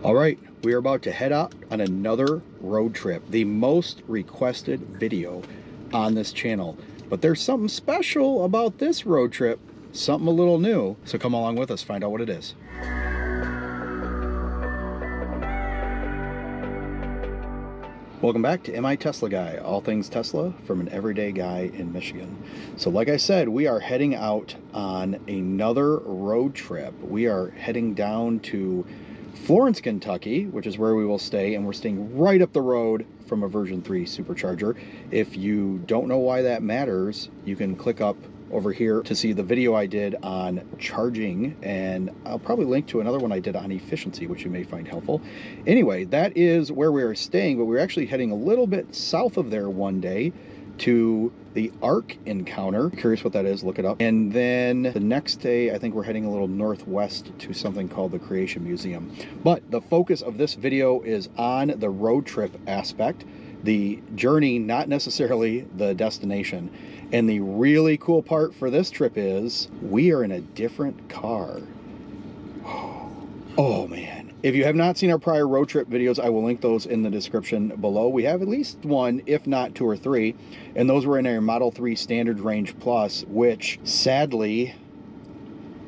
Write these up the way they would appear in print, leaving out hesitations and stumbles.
All right, we are about to head out on another road trip, the most requested video on this channel. But there's something special about this road trip, something a little new. So come along with us, find out what it is. Welcome back to Am I Tesla Guy? All things Tesla from an everyday guy in Michigan. So like I said, we are heading out on another road trip. We are heading down to Florence, Kentucky, which is where we will stay, and we're staying right up the road from a version 3 supercharger. If you don't know why that matters, you can click up over here to see the video I did on charging, and I'll probably link to another one I did on efficiency, which you may find helpful. Anyway, that is where we are staying, but we're actually heading a little bit south of there one day to the ARC encounter. Curious what that is, look it up. And then the next day, I think we're heading a little northwest to something called the Creation Museum. But the focus of this video is on the road trip aspect, the journey, not necessarily the destination. And the really cool part for this trip is we are in a different car. Oh man. If you have not seen our prior road trip videos, I will link those in the description below. We have at least one, if not 2 or 3, and those were in our Model 3 Standard Range Plus, which sadly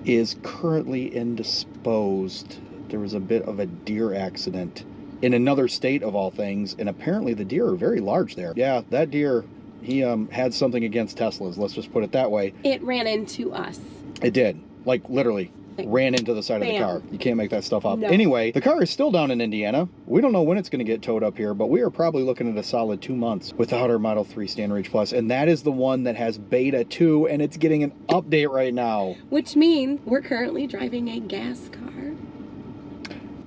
is currently indisposed. There was a bit of a deer accident in another state of all things, and apparently the deer are very large there. Yeah, that deer, he had something against Teslas, let's just put it that way. It ran into us. It did, like literally. Ran into the side of the car. You can't make that stuff up. No. Anyway, the car is still down in Indiana. We don't know when it's going to get towed up here, but we are probably looking at a solid 2 months without our Model 3 Standard Range Plus, and that is the one that has Beta 2, and it's getting an update right now. Which means we're currently driving a gas car.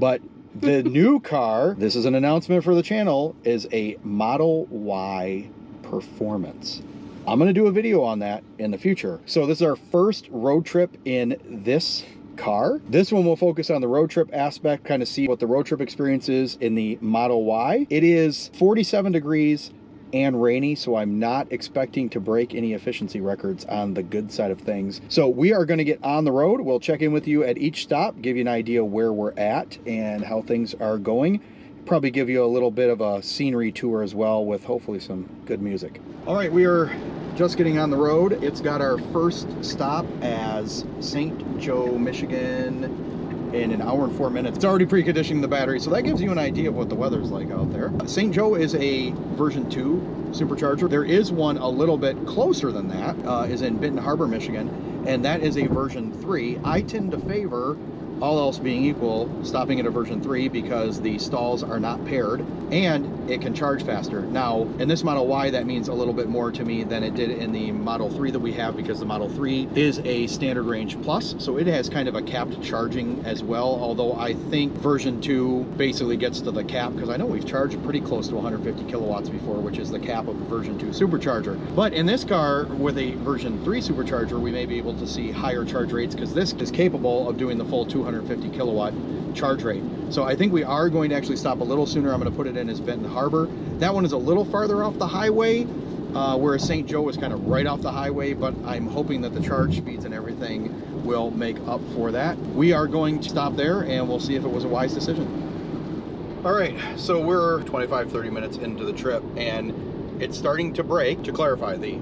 But the new car, this is an announcement for the channel, is a Model Y Performance. I'm going to do a video on that in the future. So this is our first road trip in this car. This one will focus on the road trip aspect, kind of see what the road trip experience is in the Model Y. It is 47 degrees and rainy, so I'm not expecting to break any efficiency records on the good side of things. So we are going to get on the road. We'll check in with you at each stop, give you an idea where we're at and how things are going. Probably give you a little bit of a scenery tour as well, with hopefully some good music. All right, we are just getting on the road. It's got our first stop as St. Joe, Michigan in an hour and 4 minutes. It's already preconditioning the battery, so that gives you an idea of what the weather's like out there. St. Joe is a version 2 supercharger. There is one a little bit closer than that, is in Benton Harbor, Michigan, and that is a version 3. I tend to favor, all else being equal, stopping at a version 3 because the stalls are not paired and it can charge faster. Now, in this Model Y, that means a little bit more to me than it did in the Model 3 that we have, because the Model 3 is a Standard Range Plus, so it has kind of a capped charging as well, although I think version 2 basically gets to the cap, because I know we've charged pretty close to 150 kilowatts before, which is the cap of a version 2 supercharger. But in this car with a version 3 supercharger, we may be able to see higher charge rates, because this is capable of doing the full 250 kilowatt charge rate. So I think we are going to actually stop a little sooner. I'm going to put it in as Benton Harbor. That one is a little farther off the highway, whereas St. Joe is kind of right off the highway, but I'm hoping that the charge speeds and everything will make up for that. We are going to stop there and we'll see if it was a wise decision. All right, so we're 25-30 minutes into the trip and it's starting to break. To clarify, the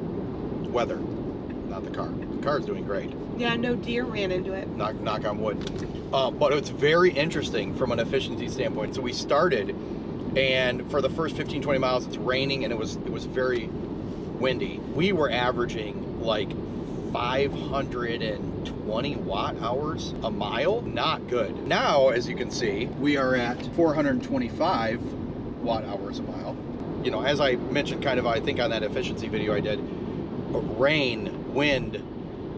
weather, not the car. The car is doing great. Yeah, no deer ran into it. Knock on wood. But it's very interesting from an efficiency standpoint. So we started, and for the first 15-20 miles, it's raining and it was very windy. We were averaging like 520 watt hours a mile. Not good. Now, as you can see, we are at 425 watt hours a mile. You know, as I mentioned kind of, I think on that efficiency video I did, rain, wind,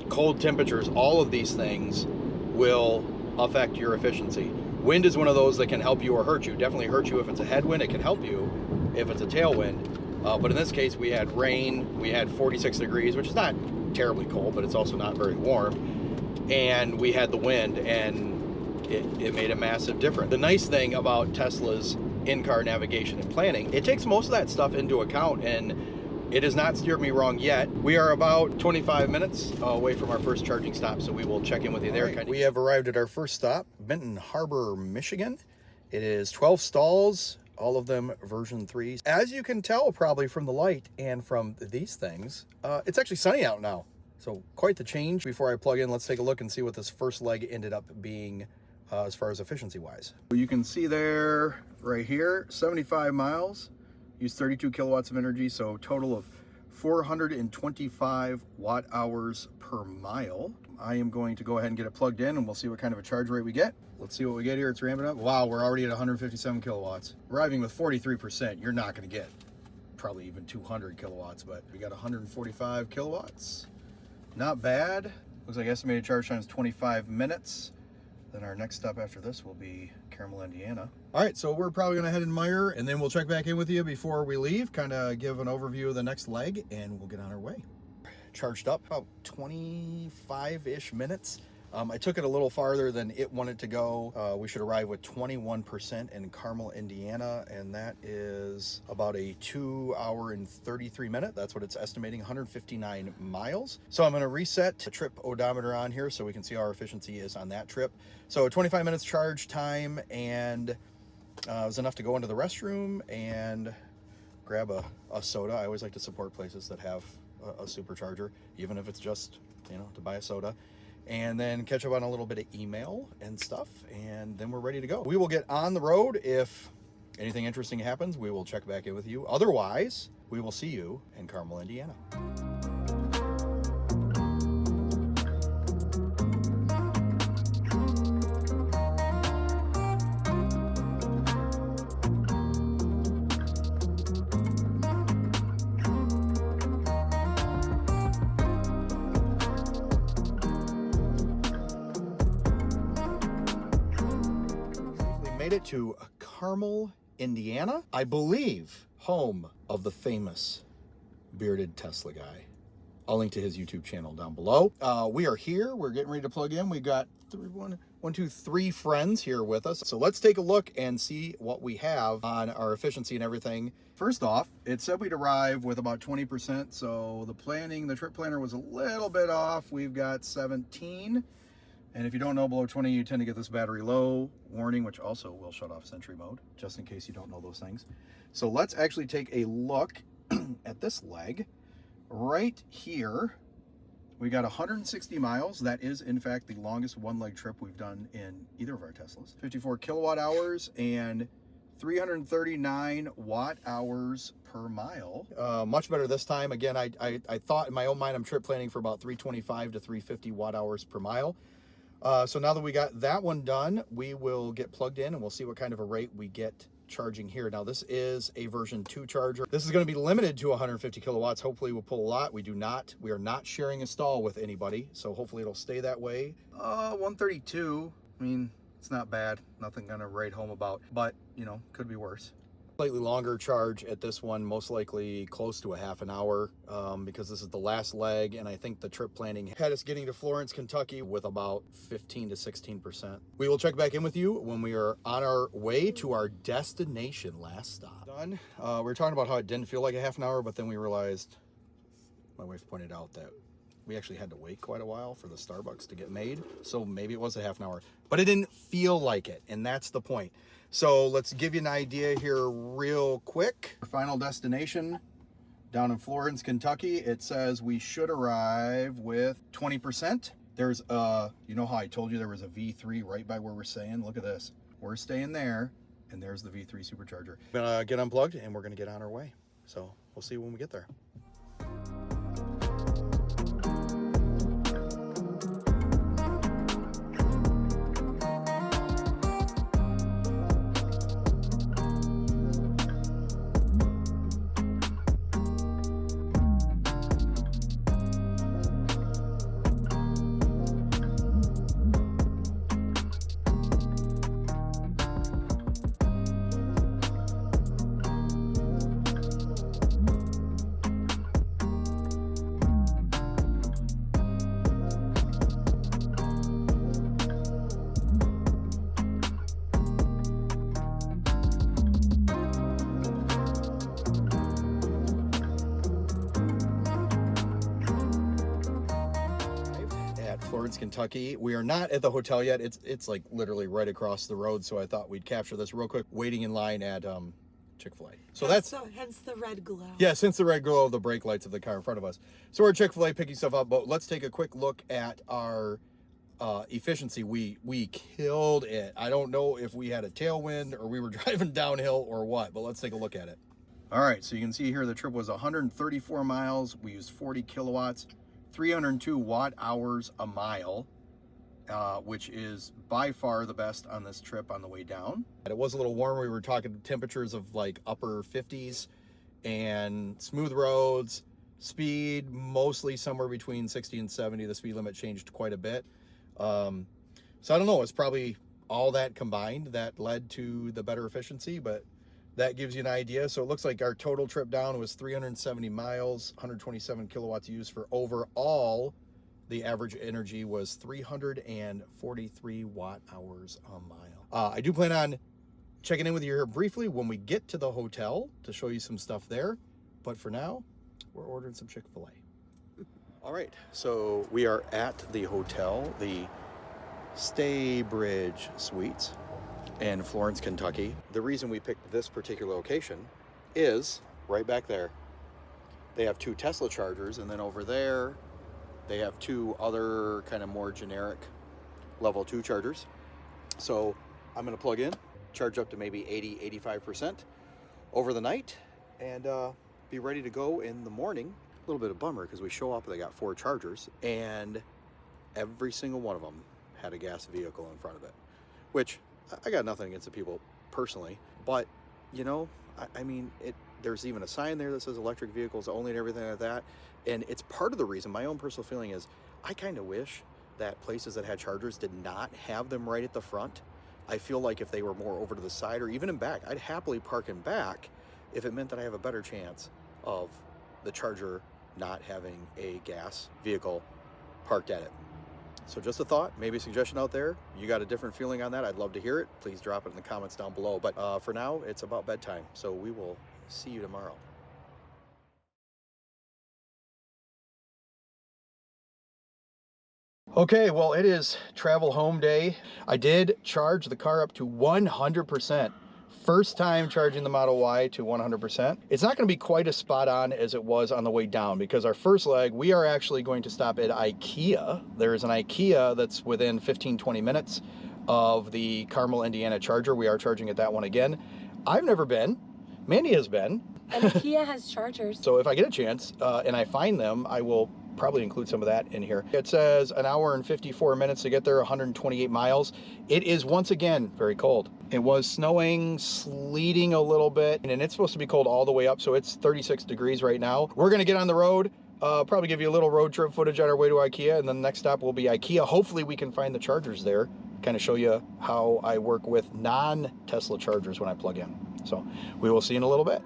cold temperatures, all of these things will affect your efficiency. Wind is one of those that can help you or hurt you. Definitely hurt you if it's a headwind. It can help you if it's a tailwind. But in this case, we had rain, we had 46 degrees, which is not terribly cold, but it's also not very warm. And we had the wind, and it made a massive difference. The nice thing about Tesla's in-car navigation and planning, it takes most of that stuff into account, and it has not steered me wrong yet. We are about 25 minutes away from our first charging stop, so we will check in with you there. Right, we have arrived at our first stop, Benton Harbor, Michigan. It is 12 stalls, all of them version 3. As you can tell probably from the light and from these things, it's actually sunny out now. So quite the change. Before I plug in, let's take a look and see what this first leg ended up being as far as efficiency wise. You can see there, right here, 75 miles, used 32 kilowatts of energy, so total of 425 watt hours per mile. I am going to go ahead and get it plugged in and we'll see what kind of a charge rate we get. Let's see what we get here. It's ramping up. Wow, we're already at 157 kilowatts. Arriving with 43%. You're not going to get probably even 200 kilowatts, but we got 145 kilowatts. Not bad. Looks like estimated charge time is 25 minutes. Then our next stop after this will be Carmel, Indiana. All right, so we're probably gonna head in Meyer and then we'll check back in with you before we leave, kind of give an overview of the next leg and we'll get on our way. Charged up about 25-ish minutes. I took it a little farther than it wanted to go. We should arrive with 21% in Carmel, Indiana, and that is about a 2 hour and 33 minute. That's what it's estimating, 159 miles. So I'm gonna reset the trip odometer on here so we can see how our efficiency is on that trip. So 25 minutes charge time, and it was enough to go into the restroom and grab a soda. I always like to support places that have a supercharger, even if it's just, you know, to buy a soda. And then catch up on a little bit of email and stuff, and then we're ready to go. We will get on the road. If anything interesting happens, we will check back in with you. Otherwise, we will see you in Carmel, Indiana. Made it to Carmel, Indiana, I believe home of the famous bearded Tesla guy. I'll link to his YouTube channel down below. We are here. We're getting ready to plug in. We got three friends here with us. So let's take a look and see what we have on our efficiency and everything. First off, it said we'd arrive with about 20%. So the trip planner was a little bit off. We've got 17. And if you don't know, below 20, you tend to get this battery low warning, which also will shut off Sentry mode, just in case you don't know those things. So let's actually take a look at this leg. Right here, we got 160 miles. That is, in fact, the longest one-leg trip we've done in either of our Teslas. 54 kilowatt hours and 339 watt hours per mile. Much better this time. Again, I thought in my own mind I'm trip planning for about 325 to 350 watt hours per mile. So now that we got that one done, we will get plugged in and we'll see what kind of a rate we get charging here. Now this is a version 2 charger. This is going to be limited to 150 kilowatts. Hopefully we'll pull a lot. We are not sharing a stall with anybody. So hopefully it'll stay that way. 132. I mean, it's not bad. Nothing gonna write home about, but you know, could be worse. Slightly longer charge at this one, most likely close to a half an hour, because this is the last leg, and I think the trip planning had us getting to Florence, Kentucky with about 15 to 16%. We will check back in with you when we are on our way to our destination last stop. Done. We were talking about how it didn't feel like a half an hour, but then we realized, my wife pointed out that we actually had to wait quite a while for the Starbucks to get made. So maybe it was a half an hour, but it didn't feel like it. And that's the point. So let's give you an idea here real quick. Our final destination down in Florence, Kentucky. It says we should arrive with 20%. There's you know how I told you there was a V3 right by where we're staying? Look at this. We're staying there, and there's the V3 supercharger. We're gonna get unplugged and we're gonna get on our way. So we'll see you when we get there. Florence, Kentucky. We are not at the hotel yet. It's like literally right across the road, so I thought we'd capture this real quick, waiting in line at Chick-fil-A. So hence the red glow. Yeah, since the red glow of the brake lights of the car in front of us. So we're at Chick-fil-A picking stuff up, but let's take a quick look at our efficiency. We killed it. I don't know if we had a tailwind or we were driving downhill or what, but let's take a look at it. All right, so you can see here the trip was 134 miles. We used 40 kilowatts, 302 watt hours a mile, which is by far the best on this trip on the way down. It was a little warm. We were talking temperatures of like upper 50s and smooth roads, speed mostly somewhere between 60 and 70. The speed limit changed quite a bit. So I don't know, it's probably all that combined that led to the better efficiency, but that gives you an idea. So it looks like our total trip down was 370 miles, 127 kilowatts used for overall. The average energy was 343 watt hours a mile. I do plan on checking in with you here briefly when we get to the hotel to show you some stuff there. But for now, we're ordering some Chick-fil-A. All right, so we are at the hotel, the Staybridge Suites in Florence, Kentucky. The reason we picked this particular location is right back there. They have 2 Tesla chargers, and then over there, they have 2 other kind of more generic level 2 chargers. So I'm gonna plug in, charge up to maybe 80-85% over the night, and be ready to go in the morning. A little bit of bummer because we show up, they got 4 chargers, and every single one of them had a gas vehicle in front of it, which I got nothing against the people personally, but you know, I mean, there's even a sign there that says electric vehicles only and everything like that. And it's part of the reason, my own personal feeling is, I kind of wish that places that had chargers did not have them right at the front. I feel like if they were more over to the side or even in back, I'd happily park in back if it meant that I have a better chance of the charger not having a gas vehicle parked at it. So just a thought, maybe a suggestion out there. You got a different feeling on that? I'd love to hear it. Please drop it in the comments down below. But for now, it's about bedtime. So we will see you tomorrow. Okay, well, it is travel home day. I did charge the car up to 100%. First time charging the Model Y to 100%. It's not going to be quite as spot on as it was on the way down, because our first leg, we are actually going to stop at IKEA. There's an IKEA that's within 15-20 minutes of the Carmel, Indiana charger. We are charging at that one again. I've never been. Mandy has been. And IKEA has chargers. So if I get a chance and I find them, I will probably include some of that in here. It says an hour and 54 minutes to get there, 128 miles. It is once again very cold. It was snowing, sleeting a little bit, and it's supposed to be cold all the way up, so it's 36 degrees right now. We're gonna get on the road, probably give you a little road trip footage on our way to IKEA, and then the next stop will be IKEA. Hopefully we can find the chargers there, kind of show you how I work with non-Tesla chargers when I plug in. So we will see you in a little bit.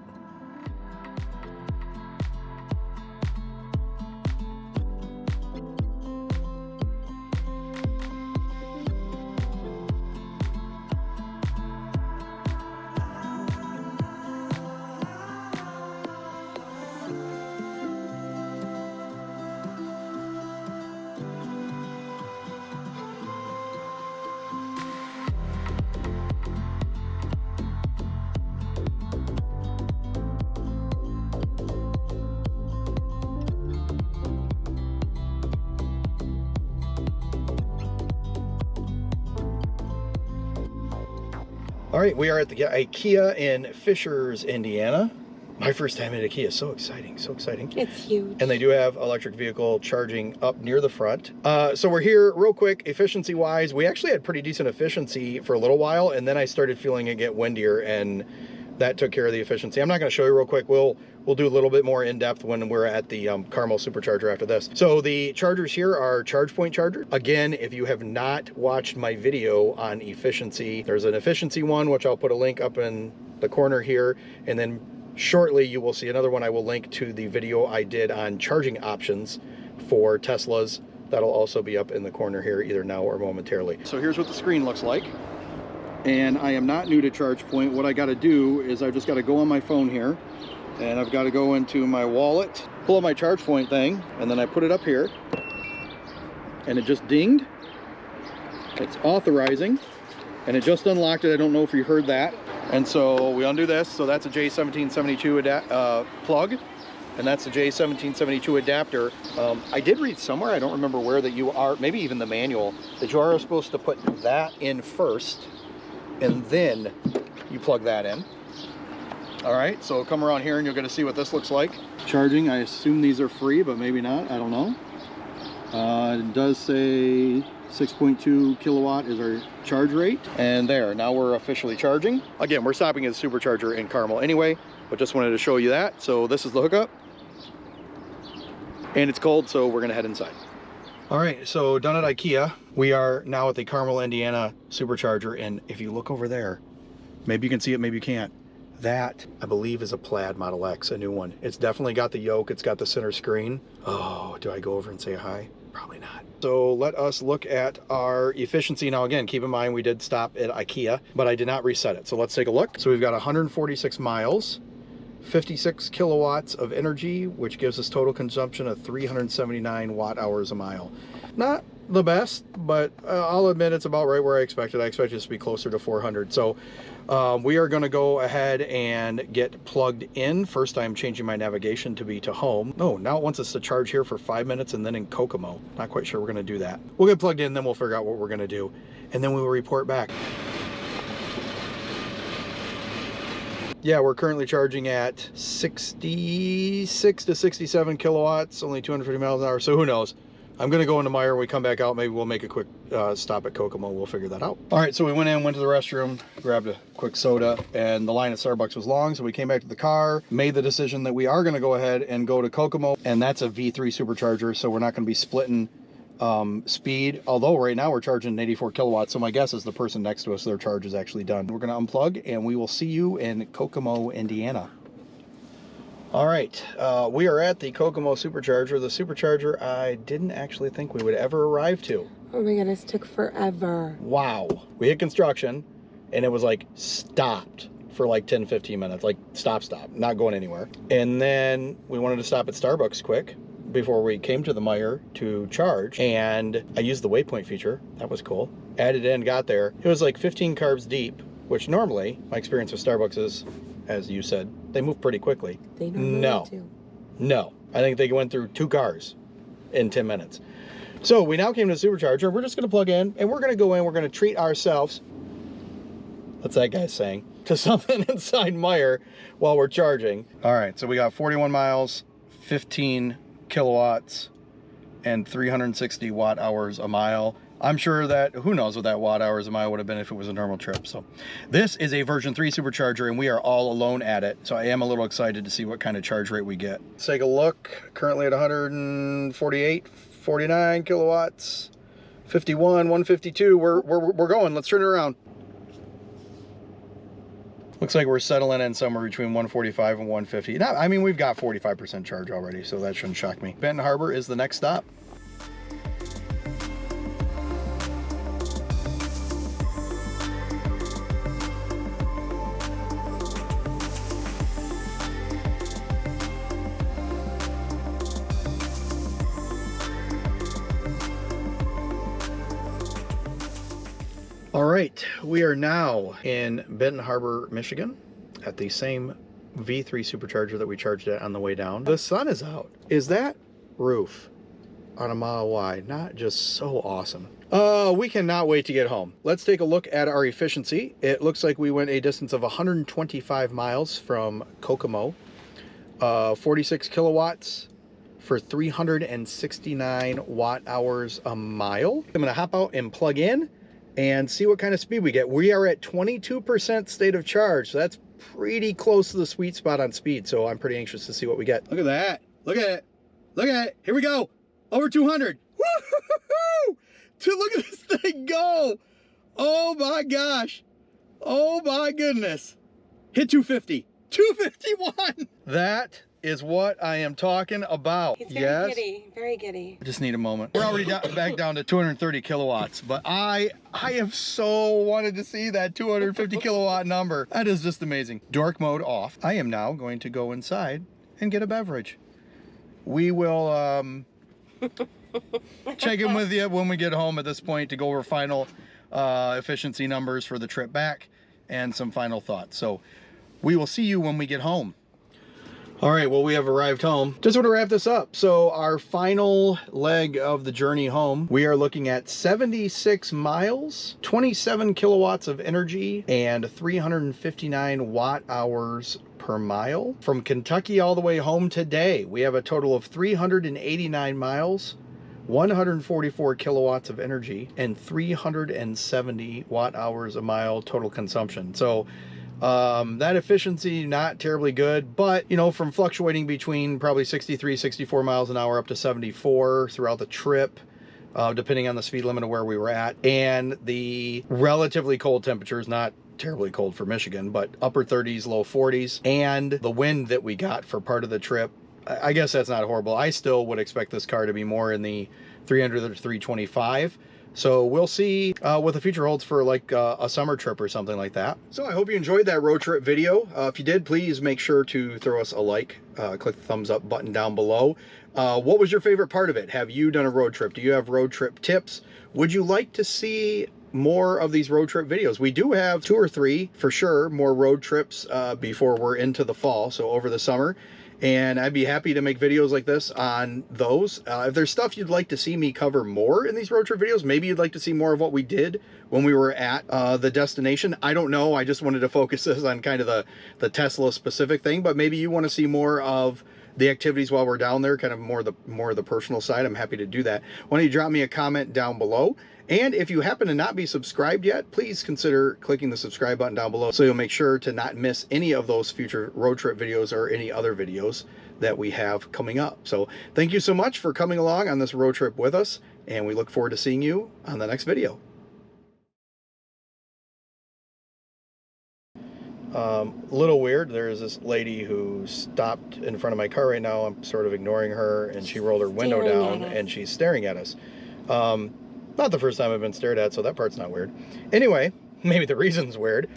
All right, we are at the IKEA in Fishers, Indiana. My first time at IKEA, so exciting, so exciting. It's huge. And they do have electric vehicle charging up near the front. So we're here real quick, efficiency-wise. We actually had pretty decent efficiency for a little while, and then I started feeling it get windier, and that took care of the efficiency. I'm not gonna show you real quick. We'll do a little bit more in-depth when we're at the Carmel supercharger after this. So the chargers here are charge point chargers. Again, if you have not watched my video on efficiency, there's an efficiency one, which I'll put a link up in the corner here. And then shortly you will see another one. I will link to the video I did on charging options for Teslas. That'll also be up in the corner here either now or momentarily. So here's what the screen looks like. And I am not new to ChargePoint. What I got to do is I just got to go on my phone here, and I've got to go into my wallet, pull up my ChargePoint thing, and then I put it up here. and it just dinged. It's authorizing, and it just unlocked it. I don't know if you heard that. And so we undo this. So that's a J1772 plug, and that's a J1772 adapter. I did read somewhere, I don't remember where, that you are, maybe even the manual, that you are supposed to put that in first, and then you plug that in. All right, so come around here and you'll get to see what this looks like. Charging, I assume these are free, but maybe not, I don't know. It does say 6.2 kilowatt is our charge rate. And there, now we're officially charging. Again, we're stopping at the supercharger in Carmel anyway, but just wanted to show you that. So this is the hookup. And it's cold, so we're gonna head inside. All right, so done at IKEA. We are now at the Carmel, Indiana supercharger. And if you look over there, maybe you can see it, maybe you can't. That, I believe, is a Plaid Model X, a new one. It's definitely got the yoke, it's got the center screen. Oh, do I go over and say hi? Probably not. So let us look at our efficiency. Now again, keep in mind we did stop at IKEA, but I did not reset it. So let's take a look. So we've got 146 miles, 56 kilowatts of energy, which gives us total consumption of 379 watt hours a mile. Not the best, but I'll admit it's about right where I expected. I expected this to be closer to 400. So we are going to go ahead and get plugged in. First, I'm changing my navigation to be to home. No, now it wants us to charge here for 5 minutes and then in Kokomo. Not quite sure we're going to do that. We'll get plugged in, then we'll figure out what we're going to do, and then we will report back. Yeah, we're currently charging at 66 to 67 kilowatts, only 250 miles an hour, so who knows. I'm gonna go into Meyer. When we come back out, maybe we'll make a quick stop at Kokomo. We'll figure that out. All right, so we went to the restroom, grabbed a quick soda, and the line at Starbucks was long, so we came back to the car, made the decision that we are gonna go ahead and go to Kokomo, and that's a V3 supercharger, so we're not gonna be splitting speed, although right now we're charging 84 kilowatts, so my guess is the person next to us, their charge is actually done. We're gonna unplug, and we will see you in Kokomo, Indiana. All right, we are at the Kokomo supercharger, the supercharger I didn't actually think we would ever arrive to. Oh my goodness, took forever. Wow. We hit construction and it was like stopped for like 10-15 minutes, like stop, not going anywhere. And then we wanted to stop at Starbucks quick before we came to the Meyer to charge, and I used the waypoint feature. That was cool. Added in, got there. It was like 15 carbs deep, which normally my experience with Starbucks is, as you said, they move pretty quickly. They normally do. No, I think they went through 2 cars in 10 minutes. So we now came to the supercharger. We're just gonna plug in and we're gonna go in, we're gonna treat ourselves, what's that guy saying, to something inside Meyer while we're charging. All right, so we got 41 miles, 15 kilowatts, and 360 watt hours a mile. I'm sure that, who knows what that watt hours a mile would have been if it was a normal trip. So this is a version 3 supercharger and we are all alone at it. So I am a little excited to see what kind of charge rate we get. Let's take a look. Currently at 148, 49 kilowatts, 51, 152. We're going. Let's turn it around. Looks like we're settling in somewhere between 145 and 150. Now, I mean, we've got 45% charge already, so that shouldn't shock me. Benton Harbor is the next stop. All right, we are now in Benton Harbor, Michigan at the same V3 supercharger that we charged at on the way down. The sun is out. Is that roof on a mile wide not just so awesome? We cannot wait to get home. Let's take a look at our efficiency. It looks like we went a distance of 125 miles from Kokomo, 46 kilowatts for 369 watt hours a mile. I'm gonna hop out and plug in and see what kind of speed we get. We are at 22% state of charge, so that's pretty close to the sweet spot on speed, so I'm pretty anxious to see what we get. Look at that. Look at it. Look at it. Here we go. Over 200. Woo-hoo-hoo-hoo! Look at this thing go. Oh my gosh. Oh my goodness. Hit 250. 251. That is what I am talking about. He's very giddy, very giddy. I just need a moment. We're already back down to 230 kilowatts, but I have so wanted to see that 250 kilowatt number. That is just amazing. Dork mode off. I am now going to go inside and get a beverage. We will check in with you when we get home at this point to go over final efficiency numbers for the trip back and some final thoughts. So we will see you when we get home. All right, well, we have arrived home. Just want to wrap this up. So our final leg of the journey home, we are looking at 76 miles, 27 kilowatts of energy, and 359 watt hours per mile. From Kentucky all the way home today, we have a total of 389 miles, 144 kilowatts of energy, and 370 watt hours a mile total consumption. So that efficiency, not terribly good, but you know, from fluctuating between probably 63, 64 miles an hour up to 74 throughout the trip, depending on the speed limit of where we were at, and the relatively cold temperatures, not terribly cold for Michigan, but upper 30s, low 40s, and the wind that we got for part of the trip, I guess that's not horrible. I still would expect this car to be more in the 300 to 325. So we'll see what the future holds for like a summer trip or something like that. So I hope you enjoyed that road trip video. If you did, please make sure to throw us a like, click the thumbs up button down below. What was your favorite part of it? Have you done a road trip? Do you have road trip tips? Would you like to see more of these road trip videos? We do have 2 or 3 for sure more road trips before we're into the fall, so over the summer. And I'd be happy to make videos like this on those. If there's stuff you'd like to see me cover more in these road trip videos, maybe you'd like to see more of what we did when we were at the destination. I don't know. I just wanted to focus this on kind of the Tesla specific thing, but maybe you want to see more of the activities while we're down there, kind of more of the personal side. I'm happy to do that. Why don't you drop me a comment down below? And if you happen to not be subscribed yet, please consider clicking the subscribe button down below so you'll make sure to not miss any of those future road trip videos or any other videos that we have coming up. So thank you so much for coming along on this road trip with us, and we look forward to seeing you on the next video. A little weird. There's this lady who stopped in front of my car right now. I'm sort of ignoring her, and she rolled her window down and she's staring at us. Not the first time I've been stared at, so that part's not weird. Anyway, maybe the reason's weird.